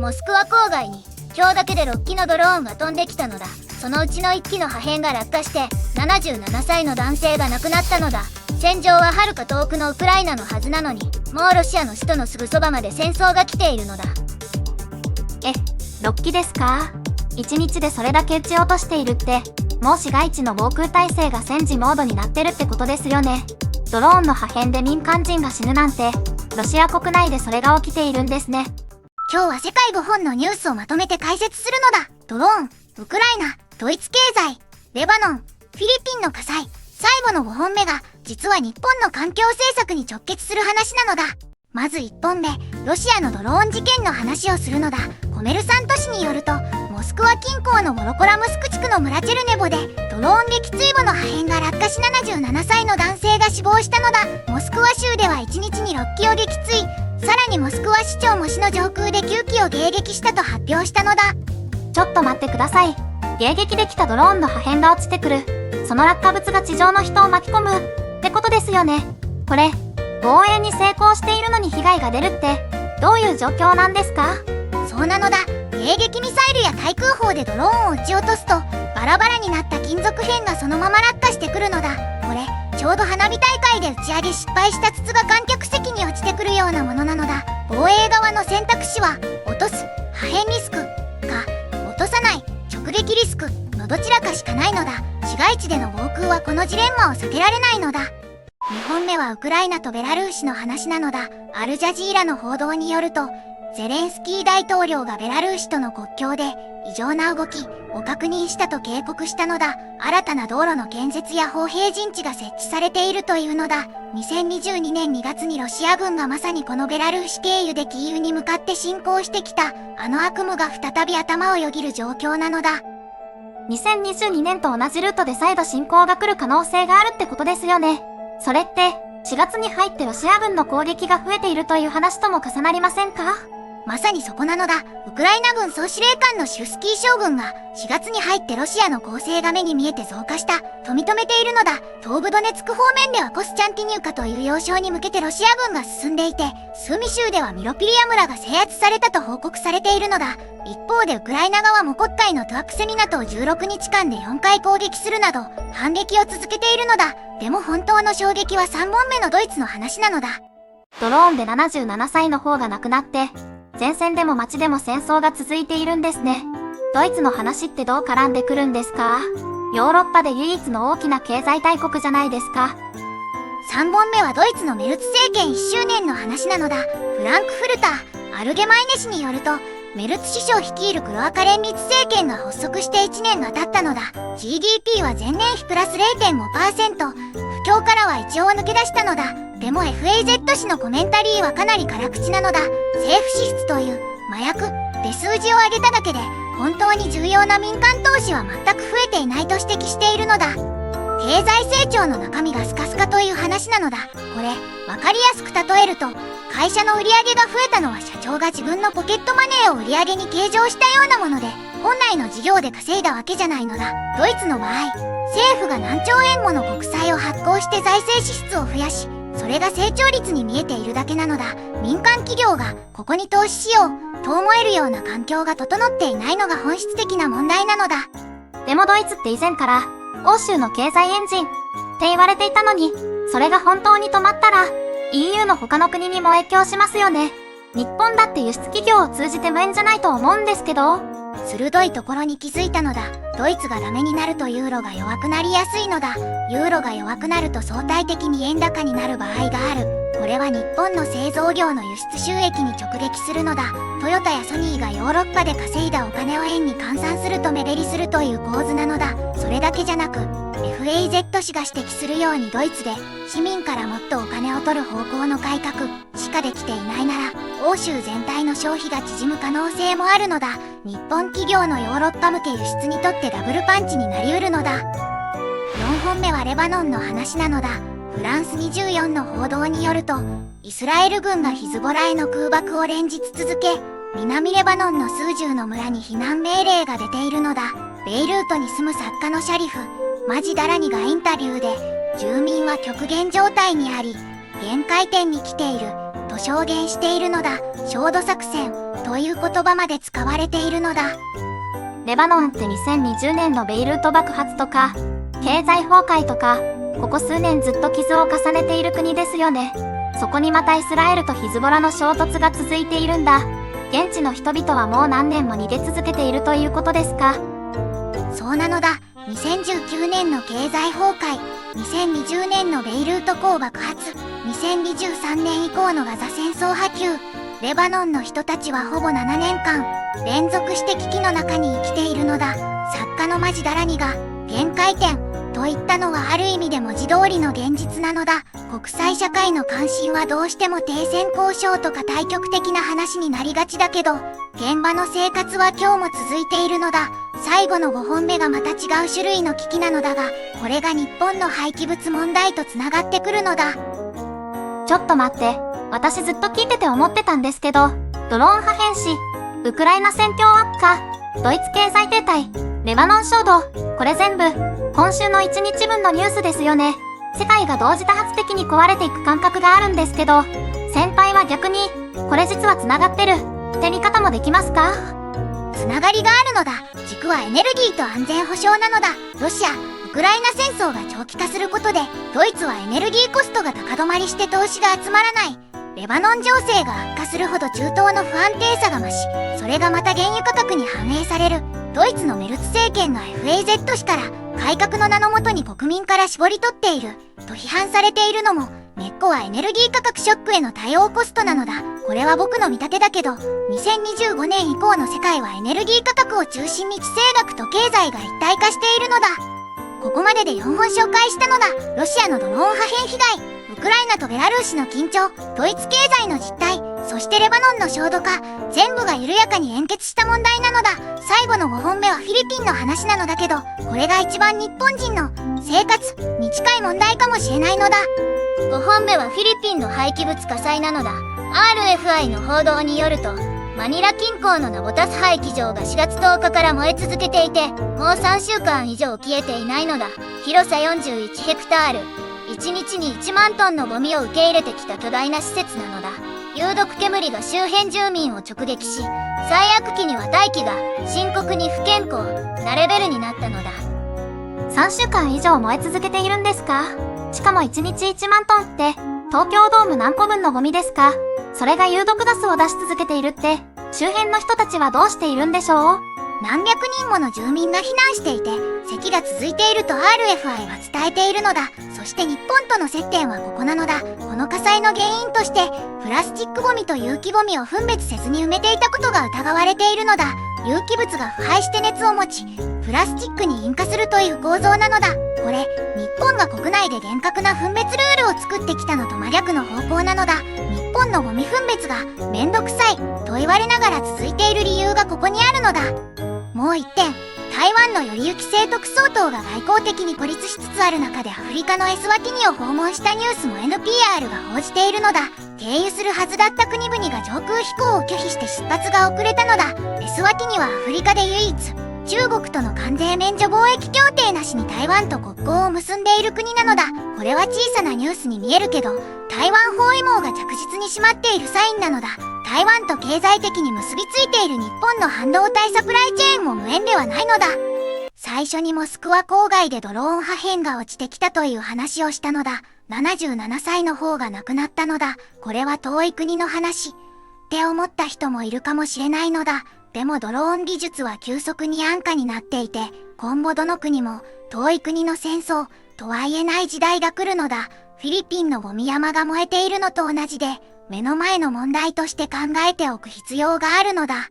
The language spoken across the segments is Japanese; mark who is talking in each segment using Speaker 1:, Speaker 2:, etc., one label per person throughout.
Speaker 1: モスクワ郊外に今日だけで6機のドローンが飛んできたのだ。そのうちの1機の破片が落下して77歳の男性が亡くなったのだ。戦場ははるか遠くのウクライナのはずなのに、もうロシアの首都のすぐそばまで戦争が来ているのだ。
Speaker 2: 6機ですか？1日でそれだけ撃ち落としているって、もう市街地の防空体制が戦時モードになってるってことですよね。ドローンの破片で民間人が死ぬなんて、ロシア国内でそれが起きているんですね。
Speaker 1: 今日は世界5本のニュースをまとめて解説するのだ。ドローン、ウクライナ、ドイツ経済、レバノン、フィリピンの火災。最後の5本目が実は日本の環境政策に直結する話なのだ。まず1本目、ロシアのドローン事件の話をするのだ。コメルサント紙によると、モスクワ近郊のボロコラムスク地区の村チェルネボでドローン撃墜後の破片が落下し77歳の男性が死亡したのだ。モスクワ州では1日に6機を撃墜、さらにモスクワ市長も市の上空で9機を迎撃したと発表したのだ。
Speaker 2: ちょっと待ってください。迎撃できたドローンの破片が落ちてくる。その落下物が地上の人を巻き込むってことですよね。これ、防衛に成功しているのに被害が出るってどういう状況なんですか？
Speaker 1: そうなのだ。迎撃ミサイルや対空砲でドローンを撃ち落とすと、バラバラになった金属片がそのまま落下してくるのだ。これ、ちょうど花火大会で打ち上げ失敗した筒が観客席に落ちてくるようなものなのだ。防衛側の選択肢は、落とす、破片リスク、か、落とさない、直撃リスクのどちらかしかないのだ。市街地での防空はこのジレンマを避けられないのだ。2本目はウクライナとベラルーシの話なのだ。アルジャジーラの報道によると、ゼレンスキー大統領がベラルーシとの国境で異常な動きを確認したと警告したのだ。新たな道路の建設や砲兵陣地が設置されているというのだ。2022年2月にロシア軍がまさにこのベラルーシ経由でキーウに向かって侵攻してきたあの悪夢が再び頭をよぎる状況なのだ。
Speaker 2: 2022年と同じルートで再度侵攻が来る可能性があるってことですよね。それって4月に入ってロシア軍の攻撃が増えているという話とも重なりませんか？
Speaker 1: まさにそこなのだ。ウクライナ軍総司令官のシュスキー将軍が4月に入ってロシアの攻勢が目に見えて増加したと認めているのだ。東部ドネツク方面ではコスチャンティニウカという要衝に向けてロシア軍が進んでいて、スーミ州ではミロピリア村が制圧されたと報告されているのだ。一方でウクライナ側も黒海のトゥアクセミナトを16日間で4回攻撃するなど反撃を続けているのだ。でも本当の衝撃は3本目のドイツの話なのだ。
Speaker 2: ドローンで77歳の方が亡くなって、前線でも街でも戦争が続いているんですね。ドイツの話ってどう絡んでくるんですか？ヨーロッパで唯一の大きな経済大国じゃないですか。
Speaker 1: 3本目はドイツのメルツ政権1周年の話なのだ。フランクフルター・アルゲマイネ氏によると、メルツ首相率いるクロアカ連立政権が発足して1年が経ったのだ。GDP は前年比プラス 0.5%、不況からは一応抜け出したのだ。でも FAZ 氏のコメンタリーはかなり辛口なのだ。政府支出という麻薬で数字を上げただけで本当に重要な民間投資は全く増えていないと指摘しているのだ。経済成長の中身がスカスカという話なのだ。これ分かりやすく例えると、会社の売り上げが増えたのは社長が自分のポケットマネーを売り上げに計上したようなもので、本来の事業で稼いだわけじゃないのだ。ドイツの場合、政府が何兆円もの国債を発行して財政支出を増やし、それが成長率に見えているだけなのだ。民間企業がここに投資しようと思えるような環境が整っていないのが本質的な問題なのだ。
Speaker 2: でもドイツって以前から欧州の経済エンジンって言われていたのに、それが本当に止まったら EU の他の国にも影響しますよね。日本だって輸出企業を通じて無縁じゃないと思うんですけど。
Speaker 1: 鋭いところに気づいたのだ。ドイツがダメになるとユーロが弱くなりやすいのだ。ユーロが弱くなると相対的に円高になる場合がある。これは日本の製造業の輸出収益に直撃するのだ。トヨタやソニーがヨーロッパで稼いだお金を円に換算すると目減りするという構図なのだ。それだけじゃなく、FAZ 氏が指摘するようにドイツで市民からもっとお金を取る方向の改革しかできていないなら、欧州全体の消費が縮む可能性もあるのだ。日本企業のヨーロッパ向け輸出にとってダブルパンチになりうるのだ。4本目はレバノンの話なのだ。フランス24の報道によると、イスラエル軍がヒズボラへの空爆を連日続け、南レバノンの数十の村に避難命令が出ているのだ。ベイルートに住む作家のシャリフ・マジダラニがインタビューで、住民は極限状態にあり、限界点に来ているとと証言しているのだ。焦土作戦という言葉まで使われているのだ。
Speaker 2: レバノンって2020年のベイルート爆発とか、経済崩壊とか、ここ数年ずっと傷を重ねている国ですよね。そこにまたイスラエルとヒズボラの衝突が続いているんだ。現地の人々はもう何年も逃げ続けているということですか？
Speaker 1: そうなのだ。2019年の経済崩壊、2020年のベイルート港爆発、2023年以降のガザ戦争波及。レバノンの人たちはほぼ7年間連続して危機の中に生きているのだ。作家のマジダラニが限界点と言ったのはある意味で文字通りの現実なのだ。国際社会の関心はどうしても停戦交渉とか対極的な話になりがちだけど、現場の生活は今日も続いているのだ。最後の5本目がまた違う種類の危機なのだが、これが日本の廃棄物問題とつながってくるのだ。
Speaker 2: ちょっと待って。私ずっと聞いてて思ってたんですけど、ドローン破片死、ウクライナ戦況悪化、ドイツ経済停滞、レバノン衝動、これ全部、今週の1日分のニュースですよね。世界が同時多発的に壊れていく感覚があるんですけど、先輩は逆に、これ実は繋がってる、って見方もできますか？
Speaker 1: つながりがあるのだ。軸はエネルギーと安全保障なのだ。ロシア、ウクライナ戦争が長期化することで、ドイツはエネルギーコストが高止まりして投資が集まらない。レバノン情勢が悪化するほど中東の不安定さが増し、それがまた原油価格に反映される。ドイツのメルツ政権が FAZ 氏から改革の名のもとに国民から絞り取っていると批判されているのも、根っこはエネルギー価格ショックへの対応コストなのだ。これは僕の見立てだけど、2025年以降の世界はエネルギー価格を中心に地政学と経済が一体化しているのだ。ここまでで4本紹介したのだ。ロシアのドローン破片被害、ウクライナとベラルーシの緊張、ドイツ経済の実態、そしてレバノンの焦土化、全部が緩やかに円結した問題なのだ。最後の5本目はフィリピンの話なのだけど、これが一番日本人の生活に近い問題かもしれないのだ。5本目はフィリピンの廃棄物火災なのだ。RFI の報道によると、マニラ近郊のナボタス廃棄場が4月10日から燃え続けていて、もう3週間以上消えていないのだ。広さ41ヘクタール、1日に1万トンのゴミを受け入れてきた巨大な施設なのだ。有毒煙が周辺住民を直撃し、最悪期には大気が深刻に不健康なレベルになったのだ。
Speaker 2: 3週間以上燃え続けているんですか？しかも1日1万トンって東京ドーム何個分のゴミですか？それが有毒ガスを出し続けているって、周辺の人たちはどうしているんでしょう？
Speaker 1: 何百人もの住民が避難していて、咳が続いていると RFI は伝えているのだ。そして日本との接点はここなのだ。この火災の原因として、プラスチックゴミと有機ゴミを分別せずに埋めていたことが疑われているのだ。有機物が腐敗して熱を持ち、プラスチックに引火するという構造なのだ。これ、日本が国内で厳格な分別ルールを作ってきたのと真逆の方向なのだ。日本のゴミ分別がめんどくさいと言われながら続いている理由がここにあるのだ。もう一点、台湾の頼行政特総統が外交的に孤立しつつある中でアフリカのエスワティニを訪問したニュースも NPR が報じているのだ。経由するはずだった国々が上空飛行を拒否して出発が遅れたのだ。エスワティニはアフリカで唯一、中国との関税免除貿易協定なしに台湾と国交を結んでいる国なのだ。これは小さなニュースに見えるけど、台湾包囲網が着実に締まっているサインなのだ。台湾と経済的に結びついている日本の半導体サプライチェーンも無縁ではないのだ。最初にモスクワ郊外でドローン破片が落ちてきたという話をしたのだ。77歳の方が亡くなったのだ。これは遠い国の話って思った人もいるかもしれないのだ。でもドローン技術は急速に安価になっていて、今後どの国も遠い国の戦争とは言えない時代が来るのだ。フィリピンのゴミ山が燃えているのと同じで、目の前の問題として考えておく必要があるのだ。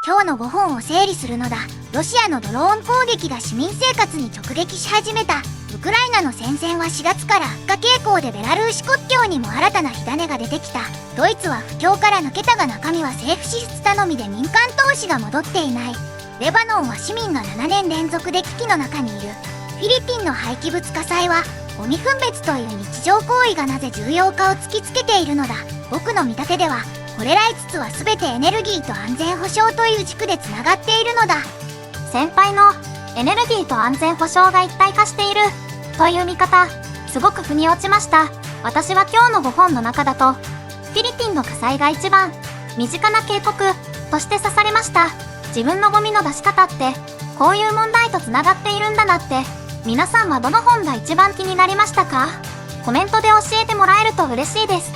Speaker 1: 今日の5本を整理するのだ。ロシアのドローン攻撃が市民生活に直撃し始めた。ウクライナの戦線は4月から悪化傾向でベラルーシ国境にも新たな火種が出てきた。ドイツは不況から抜けたが中身は政府支出頼みで民間投資が戻っていない。レバノンは市民が7年連続で危機の中にいる。フィリピンの廃棄物火災はゴミ分別という日常行為がなぜ重要かを突きつけているのだ。僕の見立てではこれら5つは全てエネルギーと安全保障という軸でつながっているのだ。
Speaker 2: 先輩のエネルギーと安全保障が一体化しているという見方、すごく腑に落ちました。私は今日の5本の中だとフィリピンの火災が一番身近な警告として刺されました。自分のゴミの出し方ってこういう問題とつながっているんだなって。皆さんはどの本が一番気になりましたか？コメントで教えてもらえると嬉しいです。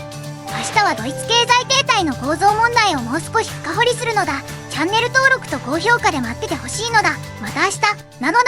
Speaker 1: 明日はドイツ経済停滞の構造問題をもう少し深掘りするのだ。チャンネル登録と高評価で待っててほしいのだ。また明日なのだ。